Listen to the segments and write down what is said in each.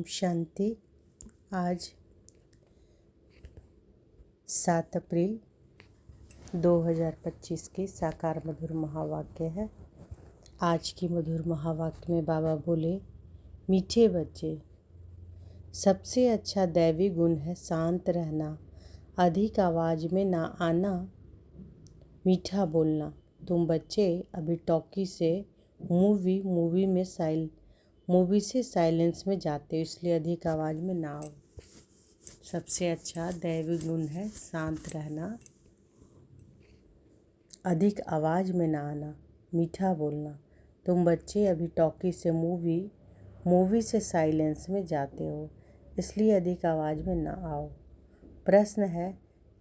शांति। आज 7 अप्रैल 2025 की साकार मधुर महावाक्य है। आज की मधुर महावाक्य में बाबा बोले, मीठे बच्चे, सबसे अच्छा दैवी गुण है शांत रहना, अधिक आवाज़ में ना आना, मीठा बोलना। तुम बच्चे अभी टॉकी से मूवी से साइलेंस में जाते हो, इसलिए अधिक आवाज़ में ना आओ। सबसे अच्छा दैवी गुण है शांत रहना, अधिक आवाज़ में ना आना, मीठा बोलना। तुम बच्चे अभी टॉकी से मूवी से साइलेंस में जाते हो, इसलिए अधिक आवाज़ में ना आओ। प्रश्न है,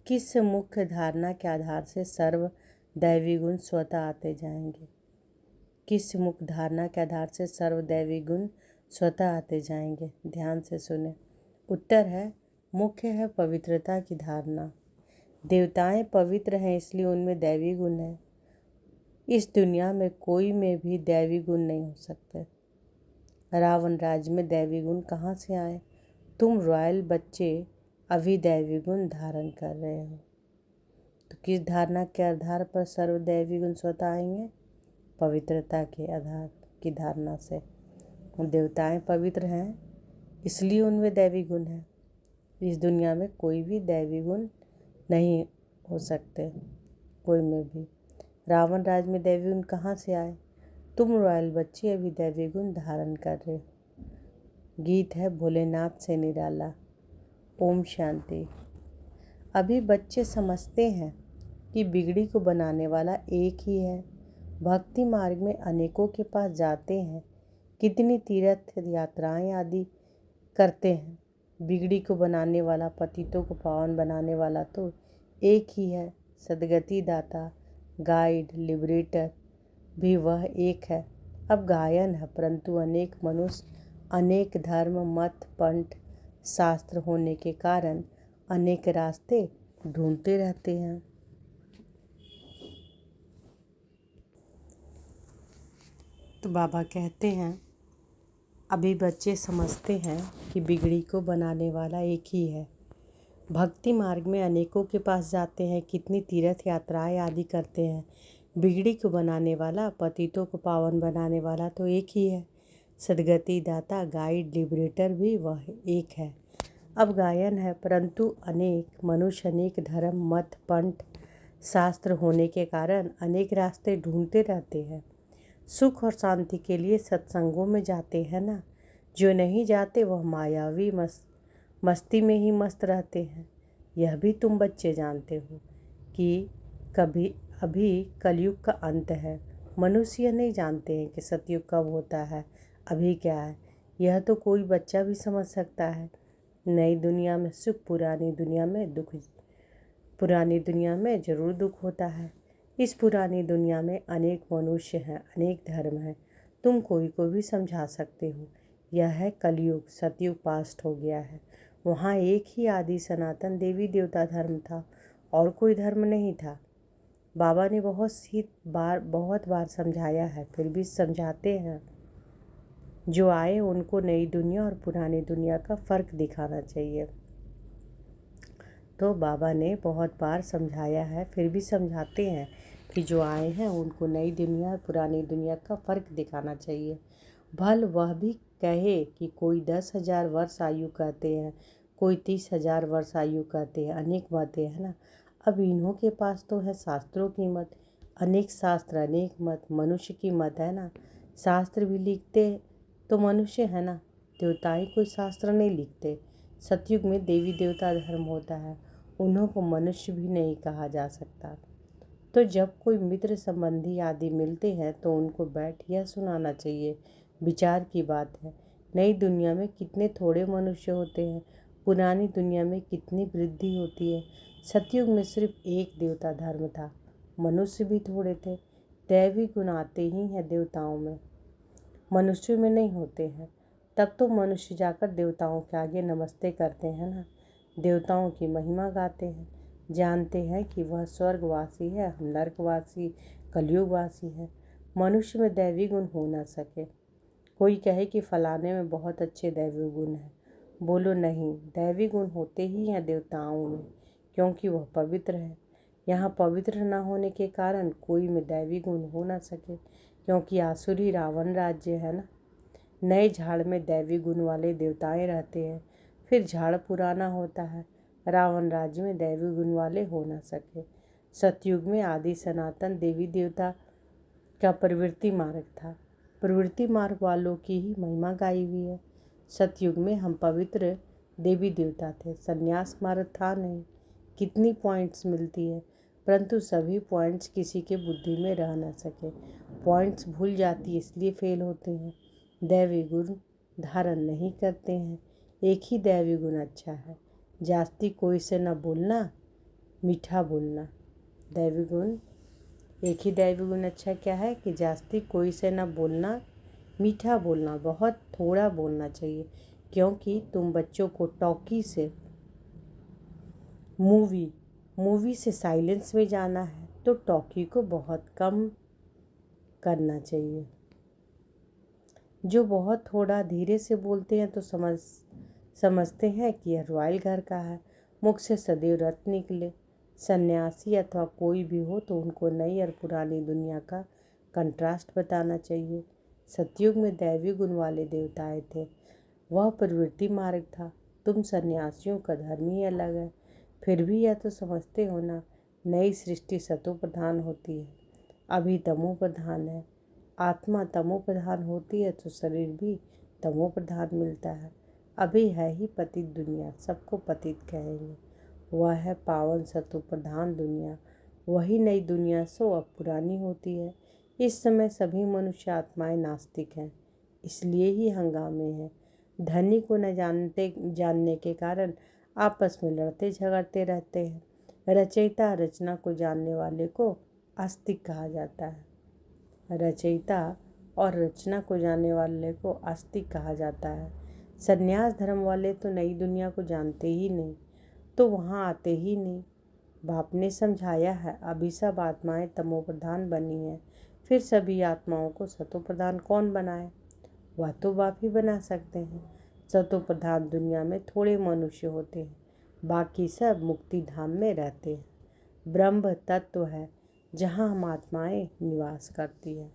किस मुख्य धारणा के आधार से सर्व दैवी गुण स्वतः आते जाएंगे? किस मुख्य धारणा के आधार से सर्व दैवी गुण स्वतः आते जाएंगे? ध्यान से सुने। उत्तर है, मुख्य है पवित्रता की धारणा। देवताएं पवित्र हैं, इसलिए उनमें दैवी गुण है। इस दुनिया में कोई में भी दैवी गुण नहीं हो सकते। रावण राज्य में दैवी गुण कहाँ से आए? तुम रॉयल बच्चे अभी दैवी गुण धारण कर रहे हो। तो किस धारणा के आधार पर सर्व दैवी गुण स्वतः आएंगे? पवित्रता के आधार की धारणा से। देवताएं पवित्र हैं, इसलिए उनमें दैवी गुण है। इस दुनिया में कोई भी दैवी गुण नहीं हो सकते, कोई में भी। रावण राज में दैवी गुण कहाँ से आए? तुम रॉयल बच्चे अभी दैवी गुण धारण कर रहे हो। गीत है भोलेनाथ से निराला। ओम शांति। अभी बच्चे समझते हैं कि बिगड़ी को बनाने वाला एक ही है। भक्ति मार्ग में अनेकों के पास जाते हैं, कितनी तीर्थ यात्राएं आदि करते हैं। बिगड़ी को बनाने वाला, पतितों को पावन बनाने वाला तो एक ही है। सद्गति दाता, गाइड, लिबरेटर भी वह एक है। अब गायन है, परंतु अनेक मनुष्य, अनेक धर्म, मत, पंथ, शास्त्र होने के कारण अनेक रास्ते ढूंढते रहते हैं। तो बाबा कहते हैं, अभी बच्चे समझते हैं कि बिगड़ी को बनाने वाला एक ही है। भक्ति मार्ग में अनेकों के पास जाते हैं, कितनी तीर्थ यात्राएं आदि करते हैं। बिगड़ी को बनाने वाला, पतितों को पावन बनाने वाला तो एक ही है। सद्गति दाता, गाइड, लिबरेटर भी वह एक है। अब गायन है, परंतु अनेक मनुष्य, अनेक धर्म, मत, पंथ, शास्त्र होने के कारण अनेक रास्ते ढूंढते रहते हैं। सुख और शांति के लिए सत्संगों में जाते हैं ना। जो नहीं जाते वह मायावी मस्ती में ही मस्त रहते हैं। यह भी तुम बच्चे जानते हो कि अभी कलयुग का अंत है। मनुष्य नहीं जानते हैं कि सतयुग कब होता है, अभी क्या है। यह तो कोई बच्चा भी समझ सकता है। नई दुनिया में सुख, पुरानी दुनिया में दुख। पुरानी दुनिया में जरूर दुख होता है। इस पुरानी दुनिया में अनेक मनुष्य हैं, अनेक धर्म हैं। तुम कोई को भी समझा सकते हो। यह है कलयुग, सतयुग पास्ट हो गया है। वहाँ एक ही आदि सनातन देवी देवता धर्म था और कोई धर्म नहीं था। बाबा ने बहुत बार समझाया है, फिर भी समझाते हैं। जो आए उनको नई दुनिया और पुरानी दुनिया का फ़र्क दिखाना चाहिए। तो बाबा ने बहुत बार समझाया है, फिर भी समझाते हैं कि जो आए हैं उनको नई दुनिया और पुरानी दुनिया का फ़र्क दिखाना चाहिए। भल वह भी कहे कि कोई 10,000 वर्ष आयु कहते हैं, कोई 30,000 वर्ष आयु कहते हैं, अनेक बातें हैं ना। अब इन्हों के पास तो है शास्त्रों की मत, अनेक शास्त्र, अनेक मत, मनुष्य की मत है ना। शास्त्र भी लिखते तो मनुष्य है ना, देवताएं कोई शास्त्र नहीं लिखते। सतयुग में देवी देवता धर्म होता है, उन्हों को मनुष्य भी नहीं कहा जा सकता। तो जब कोई मित्र संबंधी आदि मिलते हैं तो उनको बैठ यह सुनाना चाहिए, विचार की बात है। नई दुनिया में कितने थोड़े मनुष्य होते हैं, पुरानी दुनिया में कितनी वृद्धि होती है। सतयुग में सिर्फ एक देवता धर्म था, मनुष्य भी थोड़े थे। दैवी गुण आते ही हैं देवताओं में, मनुष्यों में नहीं होते हैं। तब तो मनुष्य जाकर देवताओं के आगे नमस्ते करते हैं ना, देवताओं की महिमा गाते हैं, जानते हैं कि वह स्वर्गवासी है, हम नरकवासी, कलयुगवासी हैं। मनुष्य में दैवी गुण हो न सके। कोई कहे कि फलाने में बहुत अच्छे दैवी गुण हैं, बोलो नहीं, दैवी गुण होते ही हैं देवताओं में, क्योंकि वह पवित्र है। यहाँ पवित्र न होने के कारण कोई में दैवी गुण हो न सके, क्योंकि आसुरी रावण राज्य है ना। नए झाड़ में दैवी गुण वाले देवताएं रहते हैं, फिर झाड़ पुराना होता है। रावण राज्य में दैवी गुण वाले हो न सके। सतयुग में आदि सनातन देवी देवता का प्रवृत्ति मार्ग था। प्रवृत्ति मार्ग वालों की ही महिमा गाई हुई है। सतयुग में हम पवित्र देवी देवता थे, संन्यास मार्ग था नहीं। कितनी पॉइंट्स मिलती है, परंतु सभी पॉइंट्स किसी के बुद्धि में रह न सके। पॉइंट्स भूल जाती इसलिए फेल होते हैं। दैवी गुण धारण नहीं करते हैं। एक ही दैवी गुण अच्छा है, जास्ती कोई से न बोलना, मीठा बोलना। दैवी गुण एक ही दैवी गुण अच्छा क्या है कि जास्ती कोई से न बोलना, मीठा बोलना, बहुत थोड़ा बोलना चाहिए। क्योंकि तुम बच्चों को टॉकी से मूवी से साइलेंस में जाना है तो टॉकी को बहुत कम करना चाहिए। जो बहुत थोड़ा धीरे से बोलते हैं तो समझते हैं कि यह रॉयल घर का है, मुख से सदैव रत्न निकले। सन्यासी अथवा कोई भी हो तो उनको नई और पुरानी दुनिया का कंट्रास्ट बताना चाहिए। सतयुग में दैवी गुण वाले देवताएं थे, वह प्रवृत्ति मार्ग था। तुम सन्यासियों का धर्म ही अलग है, फिर भी यह तो समझते हो ना, नई सृष्टि सतो प्रधान होती है, अभी तमो प्रधान है। आत्मा तमो प्रधान होती है तो शरीर भी तमो प्रधान मिलता है। अभी है ही पतित दुनिया, सबको पतित कहेंगे। वह है पावन सतो प्रधान दुनिया, वही नई दुनिया सो अब पुरानी होती है। इस समय सभी मनुष्य आत्माएं नास्तिक हैं, इसलिए ही हंगामे हैं। धनी को न जानने के कारण आपस में लड़ते झगड़ते रहते हैं। रचयिता रचना को जानने वाले को आस्तिक कहा जाता है। रचयिता और रचना को जानने वाले को आस्तिक कहा जाता है। संन्यास धर्म वाले तो नई दुनिया को जानते ही नहीं, तो वहाँ आते ही नहीं। बाप ने समझाया है, अभी सब आत्माएं तमोप्रधान बनी हैं, फिर सभी आत्माओं को सतोप्रधान कौन बनाए? वह तो बाप ही बना सकते हैं। सतोप्रधान दुनिया में थोड़े मनुष्य होते हैं, बाकी सब मुक्ति धाम में रहते हैं। ब्रह्म तत्व है जहाँ हम आत्माएं निवास करती हैं,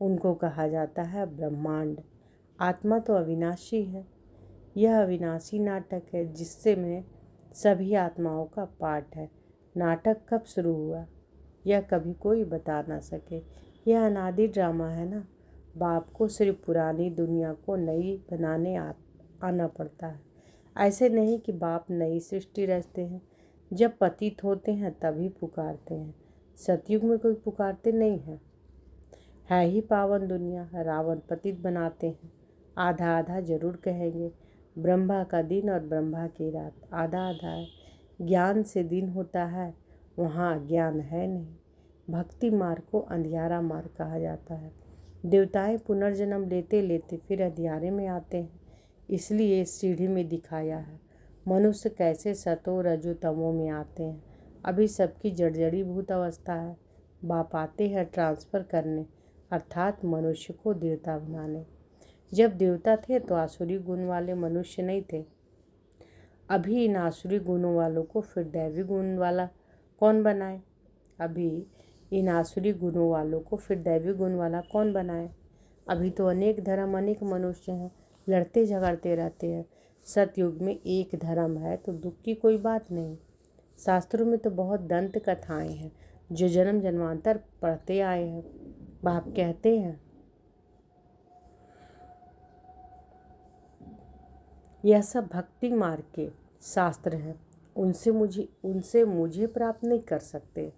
उनको कहा जाता है ब्रह्मांड। आत्मा तो अविनाशी है। यह अविनाशी नाटक है जिससे में सभी आत्माओं का पाठ है। नाटक कब शुरू हुआ यह कभी कोई बता ना सके। यह अनादि ड्रामा है ना। बाप को सिर्फ पुरानी दुनिया को नई बनाने आना पड़ता है। ऐसे नहीं कि बाप नई सृष्टि रचते हैं, जब पतित होते हैं तभी पुकारते हैं। सतयुग में कोई पुकारते नहीं है ही पावन दुनिया। रावण पतित बनाते हैं, आधा आधा जरूर कहेंगे। ब्रह्मा का दिन और ब्रह्मा की रात आधा आधा है। ज्ञान से दिन होता है, वहाँ ज्ञान है नहीं। भक्ति मार्ग को अंधियारा मार्ग कहा जाता है। देवताएं पुनर्जन्म लेते लेते फिर अंधियारे में आते हैं, इसलिए इस सीढ़ी में दिखाया है मनुष्य कैसे सतो रजो तमो में आते हैं। अभी सबकी जड़जड़ी भूत अवस्था है। बाप आते हैं ट्रांसफ़र करने, अर्थात मनुष्य को देवता बनाने। जब देवता थे तो आसुरी गुण वाले मनुष्य नहीं थे। अभी इन आसुरी गुणों वालों को फिर दैवी गुण वाला कौन बनाए? अभी इन आसुरी गुणों वालों को फिर दैवी गुण वाला कौन बनाए? अभी तो अनेक धर्म अनेक मनुष्य हैं, लड़ते झगड़ते रहते हैं। सतयुग में एक धर्म है तो दुख की कोई बात नहीं। शास्त्रों में तो बहुत दंत कथाएं हैं जो जन्म जन्मांतर पढ़ते आए हैं। बाप कहते हैं यह सब भक्ति मार्ग के शास्त्र हैं, उनसे मुझे प्राप्त नहीं कर सकते।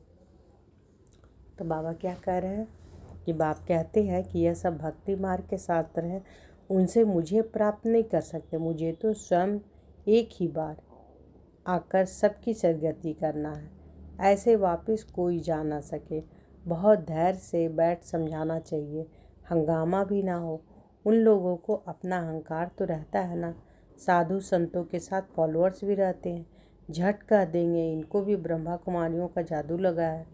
तो बाबा क्या कह रहे हैं कि बाप कहते हैं कि यह सब भक्ति मार्ग के शास्त्र हैं, उनसे मुझे प्राप्त नहीं कर सकते। मुझे तो स्वयं एक ही बार आकर सबकी सदगति करना है, ऐसे वापस कोई जा ना सके। बहुत धैर्य से बैठ समझाना चाहिए, हंगामा भी ना हो। उन लोगों को अपना अहंकार तो रहता है ना। साधु संतों के साथ फॉलोअर्स भी रहते हैं, झट कह देंगे इनको भी ब्रह्मा कुमारियों का जादू लगा है।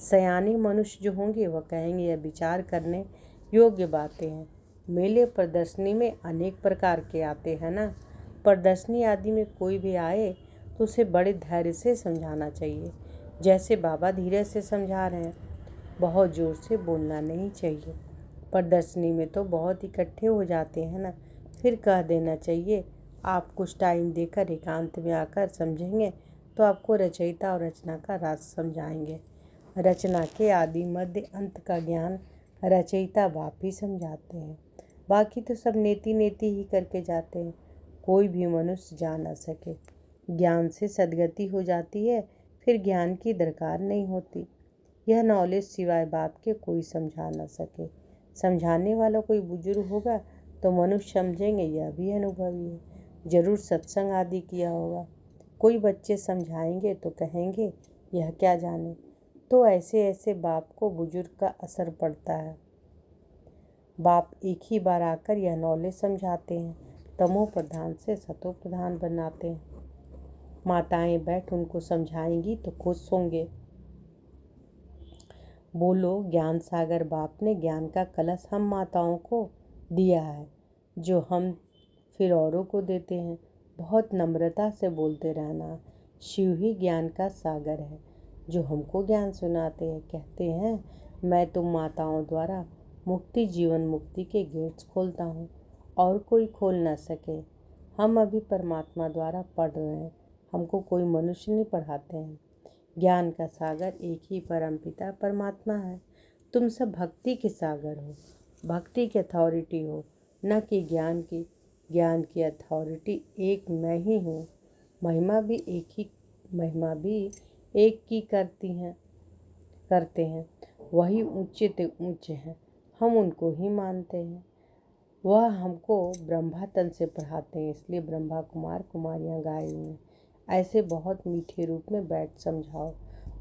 सयाने मनुष्य जो होंगे वह कहेंगे यह विचार करने योग्य बातें हैं, मेले प्रदर्शनी में अनेक प्रकार के आते हैं ना। प्रदर्शनी आदि में कोई भी आए तो उसे बड़े धैर्य से समझाना चाहिए, जैसे बाबा धीरे से समझा रहे हैं। बहुत ज़ोर से बोलना नहीं चाहिए। प्रदर्शनी में तो बहुत इकट्ठे हो जाते हैं ना, फिर कह देना चाहिए आप कुछ टाइम देकर एकांत में आकर समझेंगे तो आपको रचयिता और रचना का राज समझाएंगे। रचना के आदि मध्य अंत का ज्ञान रचयिता बाप ही समझाते हैं, बाकी तो सब नेति नेति ही करके जाते हैं। कोई भी मनुष्य जा न सके। ज्ञान से सद्गति हो जाती है, फिर ज्ञान की दरकार नहीं होती। यह नॉलेज सिवाय बाप के कोई समझा न सके। समझाने वाला कोई बुजुर्ग होगा तो मनुष्य समझेंगे यह भी अनुभवी है, जरूर सत्संग आदि किया होगा। कोई बच्चे समझाएंगे तो कहेंगे यह क्या जाने। तो ऐसे ऐसे बाप को बुजुर्ग का असर पड़ता है। बाप एक ही बार आकर यह नॉलेज समझाते हैं, तमो प्रधान से सतो प्रधान बनाते हैं। माताएं बैठ उनको समझाएंगी तो खुश होंगे। बोलो ज्ञान सागर बाप ने ज्ञान का कलश हम माताओं को दिया है, जो हम फिर औरों को देते हैं। बहुत नम्रता से बोलते रहना। शिव ही ज्ञान का सागर है, जो हमको ज्ञान सुनाते हैं। कहते हैं मैं तुम माताओं द्वारा मुक्ति जीवन मुक्ति के गेट्स खोलता हूँ, और कोई खोल ना सके। हम अभी परमात्मा द्वारा पढ़ रहे हैं, हमको कोई मनुष्य नहीं पढ़ाते हैं। ज्ञान का सागर एक ही परमपिता परमात्मा है। तुम सब भक्ति के सागर हो, भक्ति की अथॉरिटी हो, न कि ज्ञान की। ज्ञान की अथॉरिटी एक मैं ही हूँ। महिमा भी एक की करते हैं। वही ऊंचे ते ऊंचे हैं, हम उनको ही मानते हैं। वह हमको ब्रह्मा तन से पढ़ाते हैं, इसलिए ब्रह्मा कुमार कुमारियाँ गाए हुए हैं। ऐसे बहुत मीठे रूप में बैठ समझाओ।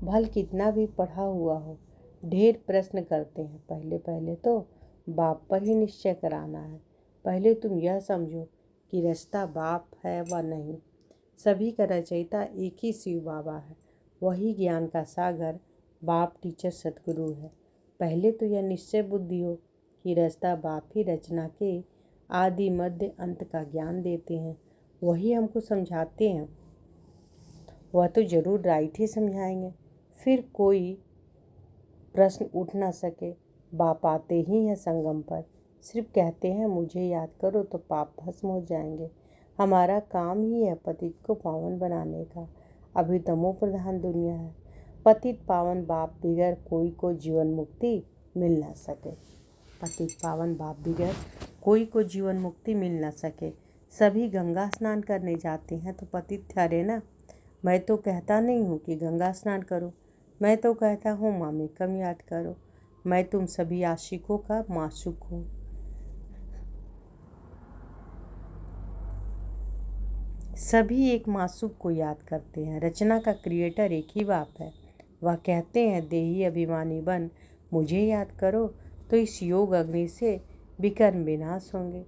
भल कितना भी पढ़ा हुआ हो, ढेर प्रश्न करते हैं। पहले पहले तो बाप पर ही निश्चय कराना है। पहले तुम यह समझो कि रचता बाप है व नहीं। सभी का रचयिता एक ही शिव बाबा है। वही ज्ञान का सागर बाप टीचर सतगुरु है। पहले तो यह निश्चय बुद्धि हो कि रचता बाप ही रचना के आदि मध्य अंत का ज्ञान देते हैं। वही हमको समझाते हैं। वह तो जरूर राइट ही समझाएंगे, फिर कोई प्रश्न उठ ना सके। बाप आते ही हैं संगम पर, सिर्फ कहते हैं मुझे याद करो तो पाप भस्म हो जाएंगे। हमारा काम ही है पतित को पावन बनाने का। अभी तमो प्रधान दुनिया है। पतित पावन बाप बिगैर कोई को जीवन मुक्ति मिल ना सके। पतित पावन बाप बिगैर कोई को जीवन मुक्ति मिल ना सके। सभी गंगा स्नान करने जाते हैं तो पतित ठहरे ना। मैं तो कहता नहीं हूँ कि गंगा स्नान करो, मैं तो कहता हूँ माँ में कम याद करो। मैं तुम सभी आशिकों का माशूक हूँ। सभी एक मासूक को याद करते हैं। रचना का क्रिएटर एक ही बाप है। वह कहते हैं देही अभिमानी बन मुझे याद करो तो इस योग अग्नि से विकर्म विनाश होंगे।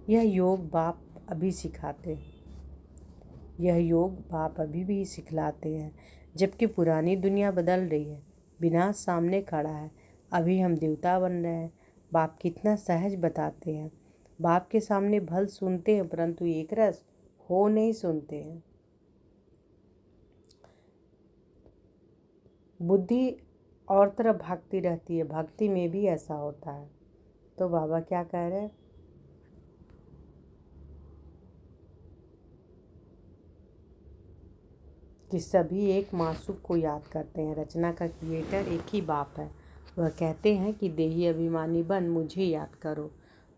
यह योग बाप अभी सिखाते हैं। यह योग बाप अभी भी सिखलाते हैं, जबकि पुरानी दुनिया बदल रही है। विनाश सामने खड़ा है। अभी हम देवता बन रहे हैं। बाप कितना सहज बताते हैं। बाप के सामने भल सुनते हैं, परंतु एक रस हो नहीं सुनते हैं। बुद्धि और तरफ भागती रहती है। भक्ति में भी ऐसा होता है। तो बाबा क्या कह रहे हैं? कि सभी एक मासूक को याद करते हैं। रचना का क्रिएटर एक ही बाप है। वह कहते हैं कि देही अभिमानी बन मुझे याद करो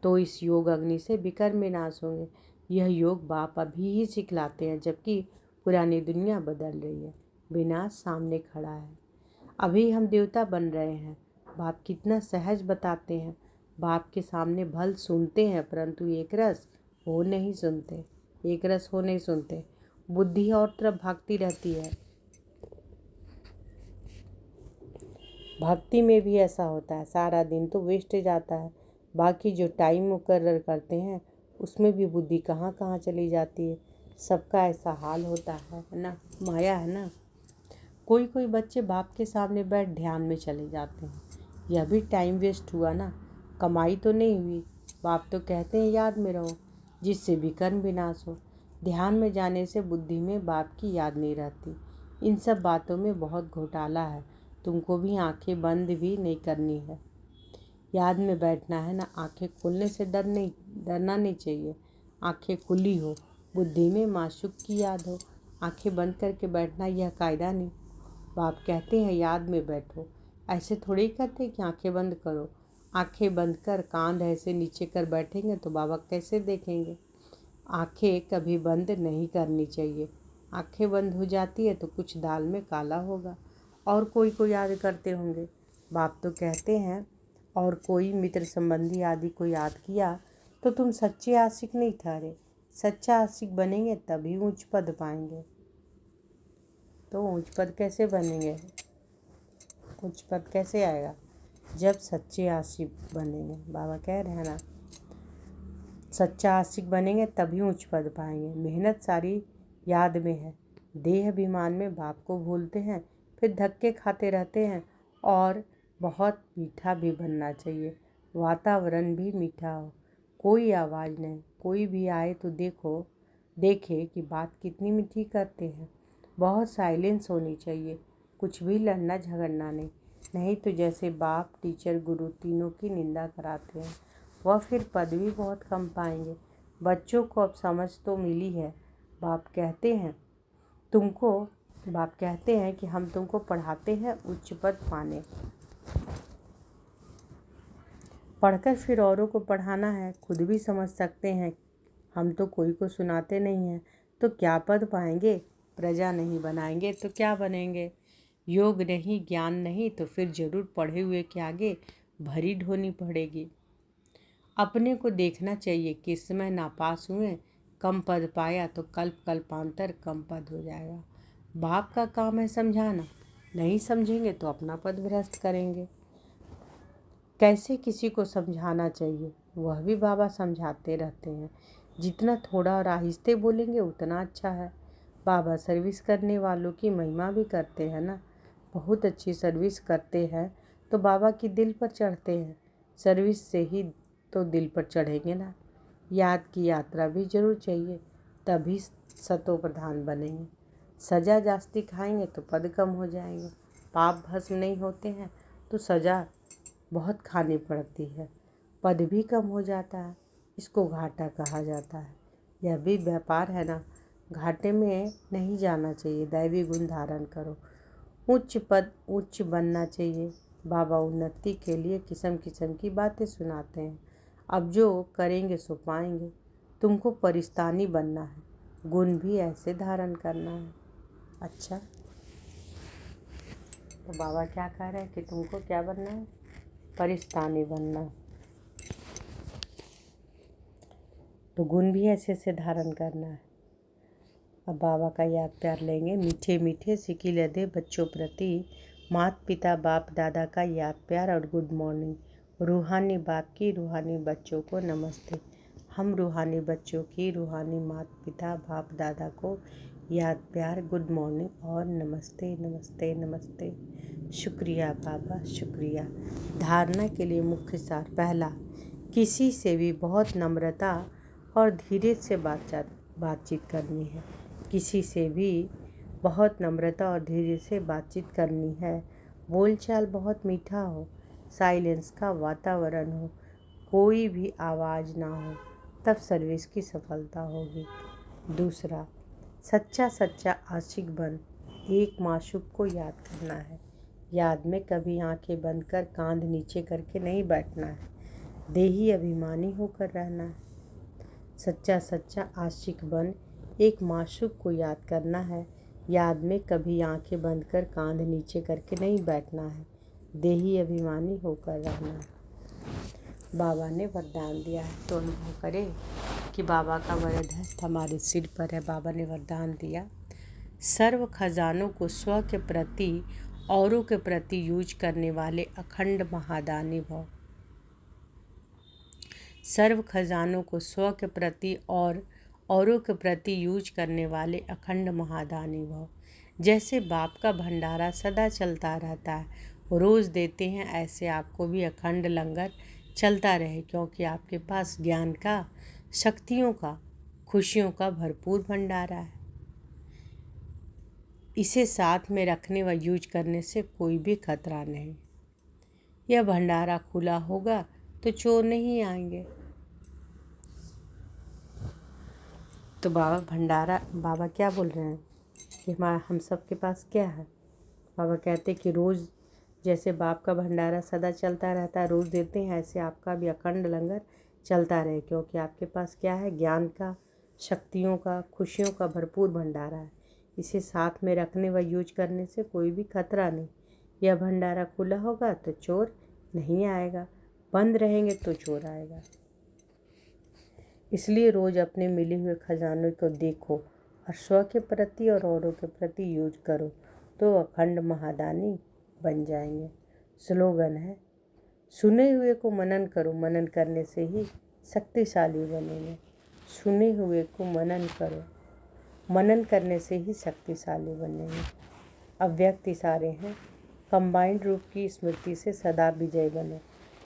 तो इस योग अग्नि से विकर्म विनाश होंगे। यह योग बाप अभी ही सिखलाते हैं, जबकि पुरानी दुनिया बदल रही है। विनाश सामने खड़ा है। अभी हम देवता बन रहे हैं। बाप कितना सहज बताते हैं। बाप के सामने भल सुनते हैं, परंतु एक रस हो नहीं सुनते। बुद्धि और तरफ भागती रहती है। भक्ति में भी ऐसा होता है। सारा दिन तो वेस्ट जाता है, बाकी जो टाइम मुकर्रर करते हैं उसमें भी बुद्धि कहाँ कहाँ चली जाती है। सबका ऐसा हाल होता है ना, माया है ना। कोई कोई बच्चे बाप के सामने बैठ ध्यान में चले जाते हैं। यह भी टाइम वेस्ट हुआ ना, कमाई तो नहीं हुई। बाप तो कहते हैं याद में रहो, जिससे भी कर्म विनाश हो। ध्यान में जाने से बुद्धि में बाप की याद नहीं रहती। इन सब बातों में बहुत घोटाला है। तुमको भी आंखें बंद भी नहीं करनी है, याद में बैठना है ना। आंखें खोलने से डरना नहीं चाहिए। आंखें खुली हो, बुद्धि में माशूक की याद हो। आंखें बंद करके बैठना यह कायदा नहीं। बाप कहते हैं याद में बैठो, ऐसे थोड़ी ही कहते कि आंखें बंद करो। आंखें बंद कर कांध ऐसे नीचे कर बैठेंगे तो बाबा कैसे देखेंगे। आंखें कभी बंद नहीं करनी चाहिए। आंखें बंद हो जाती है तो कुछ दाल में काला होगा और कोई को याद करते होंगे। बाप तो कहते हैं और कोई मित्र संबंधी आदि को याद किया तो तुम सच्चे आशिक नहीं ठहरे। सच्चा आशिक बनेंगे तभी ऊंच पद पाएंगे। तो ऊंच पद कैसे बनेंगे, ऊंच पद कैसे आएगा? जब सच्चे आशिक बनेंगे। बाबा कह रहे हैं ना, सच्चा आशिक बनेंगे तभी ऊंच पद पाएंगे। मेहनत सारी याद में है। देह अभिमान में बाप को भूलते हैं, फिर धक्के खाते रहते हैं। और बहुत मीठा भी बनना चाहिए, वातावरण भी मीठा हो। कोई आवाज़ नहीं, कोई भी आए तो देखे कि बात कितनी मीठी करते हैं। बहुत साइलेंस होनी चाहिए, कुछ भी लड़ना झगड़ना नहीं तो जैसे बाप टीचर गुरु तीनों की निंदा कराते हैं, वह फिर पद भी बहुत कम पाएंगे। बच्चों को अब समझ तो मिली है। बाप कहते हैं कि हम तुमको पढ़ाते हैं उच्च पद पाने, पढ़कर फिर औरों को पढ़ाना है। खुद भी समझ सकते हैं, हम तो कोई को सुनाते नहीं हैं तो क्या पद पाएंगे। प्रजा नहीं बनाएंगे तो क्या बनेंगे। योग नहीं, ज्ञान नहीं तो फिर जरूर पढ़े हुए के आगे भरी ढोनी पड़ेगी। अपने को देखना चाहिए, किस समय नापास हुए, कम पद पाया तो कल्पांतर कम पद हो जाएगा। बाप का काम है समझाना, नहीं समझेंगे तो अपना पद भ्रष्ट करेंगे। कैसे किसी को समझाना चाहिए वह भी बाबा समझाते रहते हैं। जितना थोड़ा और आहिस्ते बोलेंगे उतना अच्छा है। बाबा सर्विस करने वालों की महिमा भी करते हैं ना। बहुत अच्छी सर्विस करते हैं तो बाबा की दिल पर चढ़ते हैं। सर्विस से ही तो दिल पर चढ़ेंगे ना। याद की यात्रा भी जरूर चाहिए, तभी सतो प्रधान बनेंगे। सजा जास्ती खाएंगे तो पद कम हो जाएंगे। पाप भस्म नहीं होते हैं तो सजा बहुत खानी पड़ती है, पद भी कम हो जाता है। इसको घाटा कहा जाता है। यह भी व्यापार है ना। घाटे में नहीं जाना चाहिए। दैवी गुण धारण करो, उच्च पद उच्च बनना चाहिए। बाबा उन्नति के लिए किस्म किस्म की बातें सुनाते हैं। अब जो करेंगे सो पाएंगे। तुमको परिस्तानी बनना है, गुण भी ऐसे धारण करना है। अच्छा, तो बाबा क्या कह रहे हैं कि तुमको क्या बनना है? परिस्तानी बनना। तो गुण भी ऐसे से धारण करना है। अब बाबा का याद प्यार लेंगे। मीठे मीठे सिकिले दे बच्चों प्रति माता पिता बाप दादा का याद प्यार और गुड मॉर्निंग। रूहानी बाप की रूहानी बच्चों को नमस्ते। हम रूहानी बच्चों की रूहानी माता पिता बाप दादा को याद प्यार, गुड मॉर्निंग और नमस्ते नमस्ते नमस्ते। शुक्रिया बाबा, शुक्रिया। धारणा के लिए मुख्य सार। पहला, किसी से भी बहुत नम्रता और धीरे से बातचीत करनी है। किसी से भी बहुत नम्रता और धीरे से बातचीत करनी है। बोलचाल बहुत मीठा हो, साइलेंस का वातावरण हो, कोई भी आवाज़ ना हो, तब सर्विस की सफलता होगी। दूसरा, सच्चा आशिक बन एक माशूक को याद करना है। याद में कभी आंखें बंद कर कांध नीचे करके नहीं बैठना है। देही अभिमानी होकर रहना है। सच्चा आशिक बन एक माशूक को याद करना है। याद में कभी आंखें बंद कर कांध नीचे करके नहीं बैठना है। देही अभिमानी होकर रहना है। बाबा ने वरदान दिया है तो अनुभव करें कि बाबा का वरद हस्त हमारे सिर पर है। बाबा ने वरदान दिया, सर्व खजानों को स्व के प्रति औरों के प्रति यूज करने वाले अखंड महादानी भव। सर्व खजानों को स्व के प्रति और औरों के प्रति यूज करने वाले अखंड महादानी भव। जैसे बाप का भंडारा सदा चलता रहता है, रोज़ देते हैं, ऐसे आपको भी अखंड लंगर चलता रहे, क्योंकि आपके पास ज्ञान का, शक्तियों का, खुशियों का भरपूर भंडारा है। इसे साथ में रखने व यूज करने से कोई भी खतरा नहीं। यह भंडारा खुला होगा तो चोर नहीं आएंगे। तो बाबा क्या बोल रहे हैं कि हम सब के पास क्या है। बाबा कहते कि रोज़ जैसे बाप का भंडारा सदा चलता रहता है, रोज़ देते हैं, ऐसे आपका भी अखंड लंगर चलता रहे, क्योंकि आपके पास क्या है, ज्ञान का, शक्तियों का, खुशियों का भरपूर भंडारा है। इसे साथ में रखने व यूज करने से कोई भी खतरा नहीं। यह भंडारा खुला होगा तो चोर नहीं आएगा, बंद रहेंगे तो चोर आएगा। इसलिए रोज़ अपने मिले हुए खजानों को देखो और स्व के प्रति और औरों के प्रति यूज करो, तो अखंड महादानी बन जाएंगे। स्लोगन है, सुने हुए को मनन करो, मनन करने से ही शक्तिशाली बनेंगे। सुने हुए को मनन करो, मनन करने से ही शक्तिशाली बनेंगे। अव्यक्त इशारे हैं, कंबाइंड रूप की स्मृति से सदा विजय बने।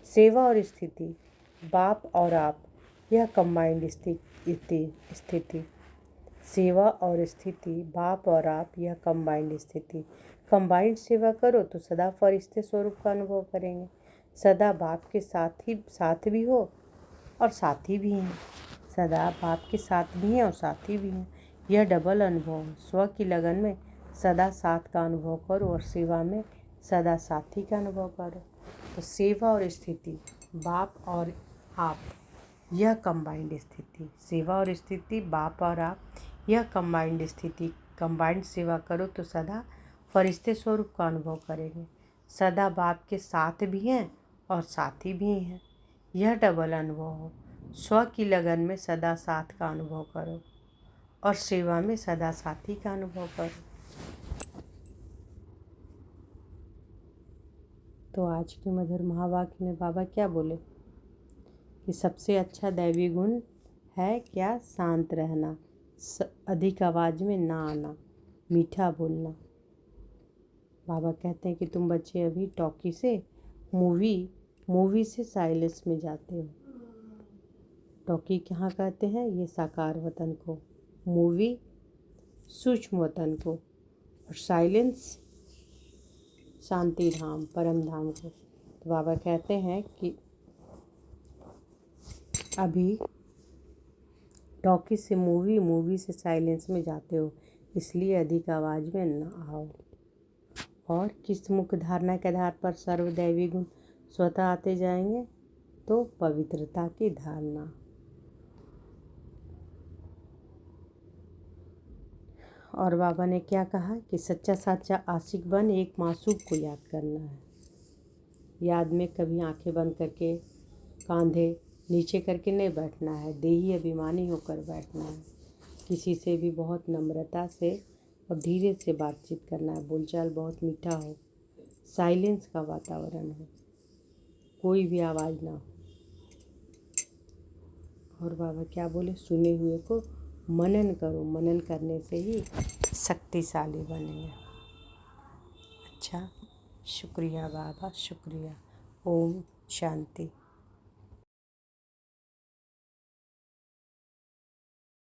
सेवा और स्थिति, बाप और आप, यह कंबाइंड स्थिति। सेवा और स्थिति, बाप और आप, यह कंबाइंड स्थिति। कंबाइंड सेवा करो तो सदा फरिश्ते स्वरूप का अनुभव करेंगे। सदा बाप के साथ भी हो और साथी भी हैं। सदा बाप के साथ भी हैं और साथी भी हैं। यह डबल अनुभव है। स्व की लगन में सदा साथ का अनुभव करो और सेवा में सदा साथी का अनुभव करो। तो सेवा और स्थिति, बाप और आप, यह कंबाइंड स्थिति। सेवा और स्थिति, बाप और आप, यह कंबाइंड स्थिति। कंबाइंड सेवा करो तो सदा फरिश्ते स्वरूप का अनुभव करेंगे। सदा बाप के साथ भी हैं और साथी भी हैं। यह डबल अनुभव हो। स्व की लगन में सदा साथ का अनुभव करो और सेवा में सदा साथी का अनुभव करो। तो आज के मधुर महावाक्य में बाबा क्या बोले कि सबसे अच्छा दैवी गुण है क्या, शांत रहना, अधिक आवाज़ में ना आना, मीठा बोलना। बाबा कहते हैं कि तुम बच्चे अभी टॉकी से मूवी से साइलेंस में जाते हो। टॉकी कहाँ कहते हैं, ये साकार वतन को, मूवी सूक्ष्म वतन को, और साइलेंस शांति धाम, परम धाम को। तो बाबा कहते हैं कि अभी टॉकी से मूवी से साइलेंस में जाते हो, इसलिए अधिक आवाज़ में न आओ। और किस मुख्य धारणा के आधार पर सर्वदैवी गुण स्वतः आते जाएंगे, तो पवित्रता की धारणा। और बाबा ने क्या कहा कि सच्चा साचा आशिक बन एक मासूम को याद करना है। याद में कभी आंखें बंद करके, कांधे नीचे करके नहीं बैठना है, देही अभिमानी होकर बैठना है। किसी से भी बहुत नम्रता से और धीरे से बातचीत करना है। बोलचाल बहुत मीठा हो, साइलेंस का वातावरण हो, कोई भी आवाज़ ना हो। और बाबा क्या बोले, सुने हुए को मनन करो, मनन करने से ही शक्तिशाली बनेंगे। अच्छा, शुक्रिया बाबा, शुक्रिया। ओम शांति।